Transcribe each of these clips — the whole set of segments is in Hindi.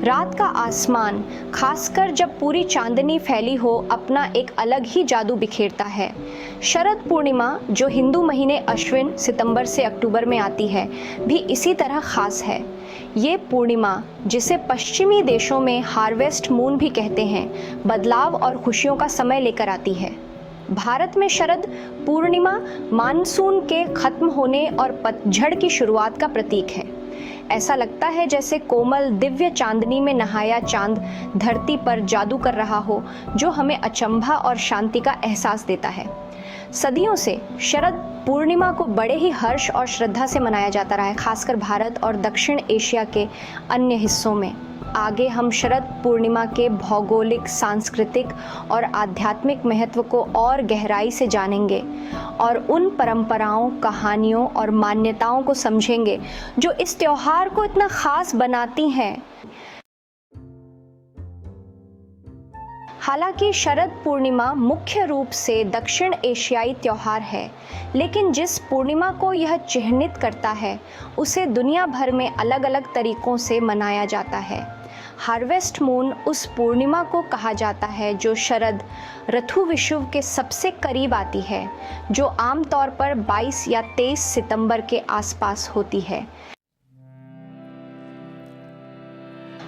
रात का आसमान, खासकर जब पूरी चांदनी फैली हो, अपना एक अलग ही जादू बिखेरता है। शरद पूर्णिमा, जो हिंदू महीने अश्विन सितंबर से अक्टूबर में आती है, भी इसी तरह खास है। ये पूर्णिमा, जिसे पश्चिमी देशों में हार्वेस्ट मून भी कहते हैं, बदलाव और खुशियों का समय लेकर आती है। भारत में शरद पूर्णिमा मानसून के खत्म होने और पतझड़ की शुरुआत का प्रतीक है। ऐसा लगता है जैसे कोमल दिव्य चांदनी में नहाया चांद धरती पर जादू कर रहा हो, जो हमें अचंभा और शांति का एहसास देता है। सदियों से शरद पूर्णिमा को बड़े ही हर्ष और श्रद्धा से मनाया जाता रहा है, खासकर भारत और दक्षिण एशिया के अन्य हिस्सों में। आगे हम शरद पूर्णिमा के भौगोलिक, सांस्कृतिक और आध्यात्मिक महत्व को और गहराई से जानेंगे और उन परंपराओं, कहानियों और मान्यताओं को समझेंगे जो इस त्योहार को इतना खास बनाती हैं। हालांकि शरद पूर्णिमा मुख्य रूप से दक्षिण एशियाई त्योहार है, लेकिन जिस पूर्णिमा को यह चिह्नित करता है, उसे दुनिया भर में अलग अलग तरीकों से मनाया जाता है। हार्वेस्ट मून उस पूर्णिमा को कहा जाता है जो शरद ऋतु विषुव के सबसे करीब आती है, जो आमतौर पर 22 या 23 सितंबर के आसपास होती है।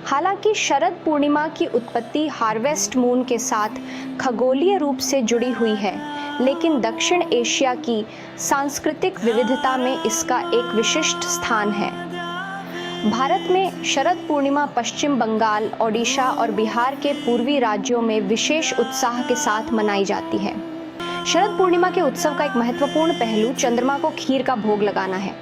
हालांकि शरद पूर्णिमा की उत्पत्ति हार्वेस्ट मून के साथ खगोलीय रूप से जुड़ी हुई है, लेकिन दक्षिण एशिया की सांस्कृतिक विविधता में इसका एक विशिष्ट स्थान है। भारत में शरद पूर्णिमा पश्चिम बंगाल, ओडिशा और बिहार के पूर्वी राज्यों में विशेष उत्साह के साथ मनाई जाती है। शरद पूर्णिमा के उत्सव का एक महत्वपूर्ण पहलू चंद्रमा को खीर का भोग लगाना है।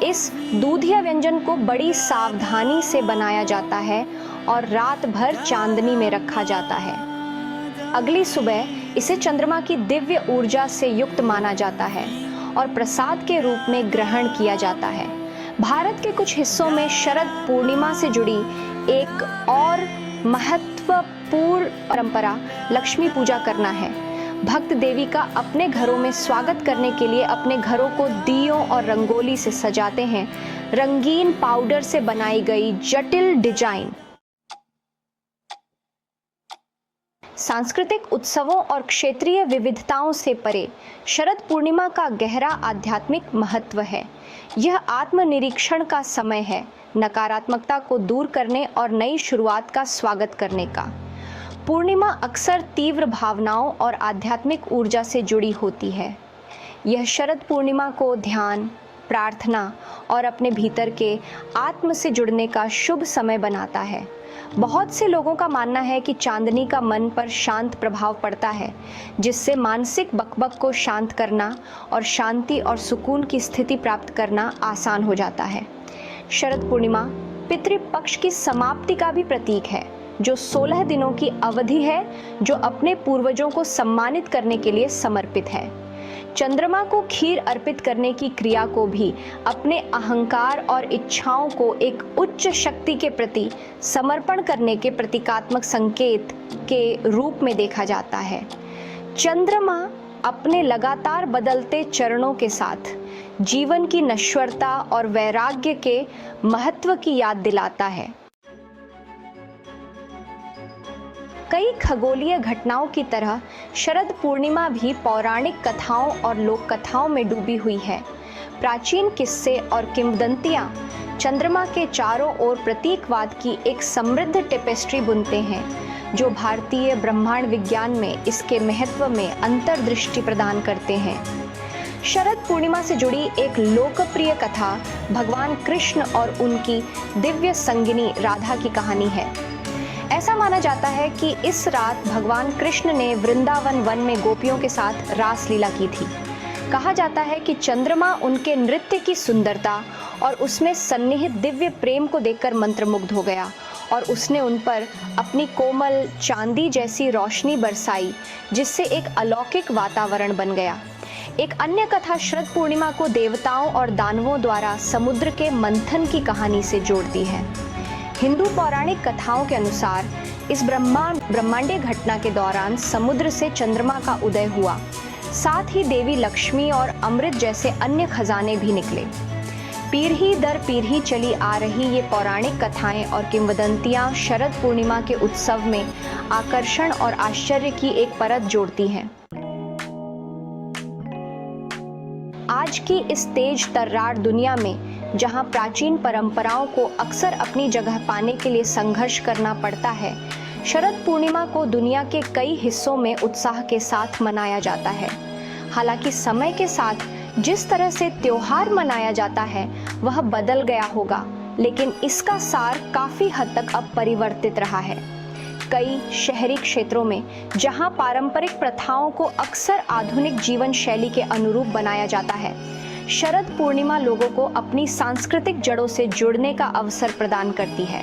इस दूधिया व्यंजन को बड़ी सावधानी से बनाया जाता है और रात भर चांदनी में रखा जाता है। अगली सुबह इसे चंद्रमा की दिव्य ऊर्जा से युक्त माना जाता है और प्रसाद के रूप में ग्रहण किया जाता है। भारत के कुछ हिस्सों में शरद पूर्णिमा से जुड़ी एक और महत्वपूर्ण परंपरा लक्ष्मी पूजा करना है। भक्त देवी का अपने घरों में स्वागत करने के लिए अपने घरों को दियों और रंगोली से सजाते हैं। रंगीन पाउडर से बनाई गई जटिल डिजाइन सांस्कृतिक उत्सवों और क्षेत्रीय विविधताओं से परे शरद पूर्णिमा का गहरा आध्यात्मिक महत्व है। यह आत्मनिरीक्षण का समय है, नकारात्मकता को दूर करने और नई शुरुआत का स्वागत करने का। पूर्णिमा अक्सर तीव्र भावनाओं और आध्यात्मिक ऊर्जा से जुड़ी होती है। यह शरद पूर्णिमा को ध्यान, प्रार्थना और अपने भीतर के आत्म से जुड़ने का शुभ समय बनाता है। बहुत से लोगों का मानना है कि चांदनी का मन पर शांत प्रभाव पड़ता है, जिससे मानसिक बकबक को शांत करना और शांति और सुकून की स्थिति प्राप्त करना आसान हो जाता है। शरद पूर्णिमा पितृपक्ष की समाप्ति का भी प्रतीक है, जो 16 दिनों की अवधि है, जो अपने पूर्वजों को सम्मानित करने के लिए समर्पित है। चंद्रमा को खीर अर्पित करने की क्रिया को भी अपने अहंकार और इच्छाओं को एक उच्च शक्ति के प्रति समर्पण करने के प्रतीकात्मक संकेत के रूप में देखा जाता है। चंद्रमा अपने लगातार बदलते चरणों के साथ जीवन की नश्वरता और वैराग्य के महत्व की याद दिलाता है। कई खगोलीय घटनाओं की तरह शरद पूर्णिमा भी पौराणिक कथाओं और लोक कथाओं में डूबी हुई है। प्राचीन किस्से और किंवदंतियां चंद्रमा के चारों ओर प्रतीकवाद की एक समृद्ध टेपेस्ट्री बुनते हैं, जो भारतीय ब्रह्मांड विज्ञान में इसके महत्व में अंतर्दृष्टि प्रदान करते हैं। शरद पूर्णिमा से जुड़ी एक लोकप्रिय कथा भगवान कृष्ण और उनकी दिव्य संगिनी राधा की कहानी है। ऐसा माना जाता है कि इस रात भगवान कृष्ण ने वृंदावन वन में गोपियों के साथ रास लीला की थी। कहा जाता है कि चंद्रमा उनके नृत्य की सुंदरता और उसमें सन्निहित दिव्य प्रेम को देखकर मंत्रमुग्ध हो गया और उसने उन पर अपनी कोमल चांदी जैसी रोशनी बरसाई, जिससे एक अलौकिक वातावरण बन गया। एक अन्य कथा शरद पूर्णिमा को देवताओं और दानवों द्वारा समुद्र के मंथन की कहानी से जोड़ती है। हिंदू पौराणिक कथाओं के अनुसार इस ब्रह्मांडीय घटना के दौरान समुद्र से चंद्रमा का उदय हुआ, साथ ही देवी लक्ष्मी और अमृत जैसे अन्य खजाने भी निकले। पीढ़ी दर पीढ़ी चली आ रही ये पौराणिक कथाएं और किंवदंतियां शरद पूर्णिमा के उत्सव में आकर्षण और आश्चर्य की एक परत जोड़ती हैं। आज की इस तेज तर्रार दुनिया में जहां प्राचीन परंपराओं को अक्सर अपनी जगह पाने के लिए संघर्ष करना पड़ता है, शरद पूर्णिमा को दुनिया के कई हिस्सों में उत्साह के साथ मनाया जाता है। हालांकि समय के साथ जिस तरह से त्योहार मनाया जाता है वह बदल गया होगा, लेकिन इसका सार काफी हद तक अब परिवर्तित रहा है। कई शहरी क्षेत्रों में जहां पारंपरिक प्रथाओं को अक्सर आधुनिक जीवन शैली के अनुरूप बनाया जाता है, शरद पूर्णिमा लोगों को अपनी सांस्कृतिक जड़ों से जुड़ने का अवसर प्रदान करती है।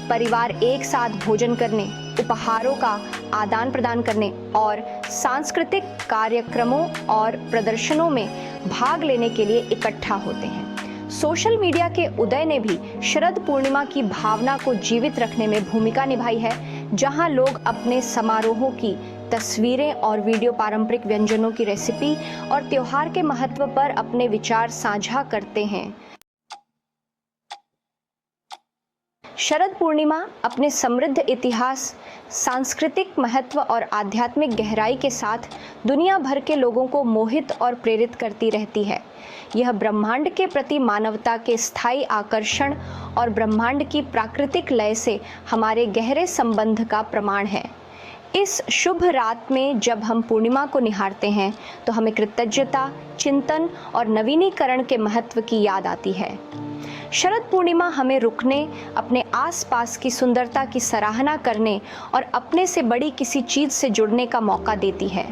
परिवार एक साथ भोजन करने, उपहारों का आदान प्रदान करने और सांस्कृतिक कार्यक्रमों और प्रदर्शनों में भाग लेने के लिए इकट्ठा होते हैं। सोशल मीडिया के उदय ने भी शरद पूर्णिमा की भावना को जीवित रखने में भूमिका निभाई है, जहां लोग अपने समारोहों की तस्वीरें और वीडियो, पारंपरिक व्यंजनों की रेसिपी और त्योहार के महत्व पर अपने विचार साझा करते हैं। शरद पूर्णिमा अपने समृद्ध इतिहास, सांस्कृतिक महत्व और आध्यात्मिक गहराई के साथ दुनिया भर के लोगों को मोहित और प्रेरित करती रहती है। यह ब्रह्मांड के प्रति मानवता के स्थायी आकर्षण और ब्रह्मांड की प्राकृतिक लय से हमारे गहरे संबंध का प्रमाण है। इस शुभ रात में जब हम पूर्णिमा को निहारते हैं तो हमें कृतज्ञता, चिंतन और नवीनीकरण के महत्व की याद आती है। शरद पूर्णिमा हमें रुकने, अपने आसपास की सुंदरता की सराहना करने और अपने से बड़ी किसी चीज़ से जुड़ने का मौका देती है।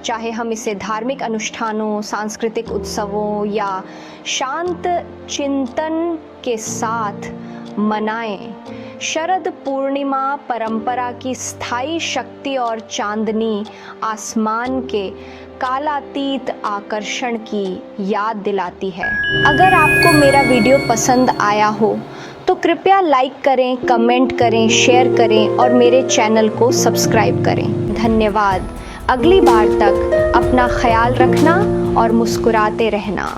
चाहे हम इसे धार्मिक अनुष्ठानों, सांस्कृतिक उत्सवों या शांत चिंतन के साथ मनाएं, शरद पूर्णिमा परंपरा की स्थायी शक्ति और चांदनी आसमान के कालातीत आकर्षण की याद दिलाती है। अगर आपको मेरा वीडियो पसंद आया हो तो कृपया लाइक करें, कमेंट करें, शेयर करें और मेरे चैनल को सब्सक्राइब करें। धन्यवाद। अगली बार तक अपना ख्याल रखना और मुस्कुराते रहना।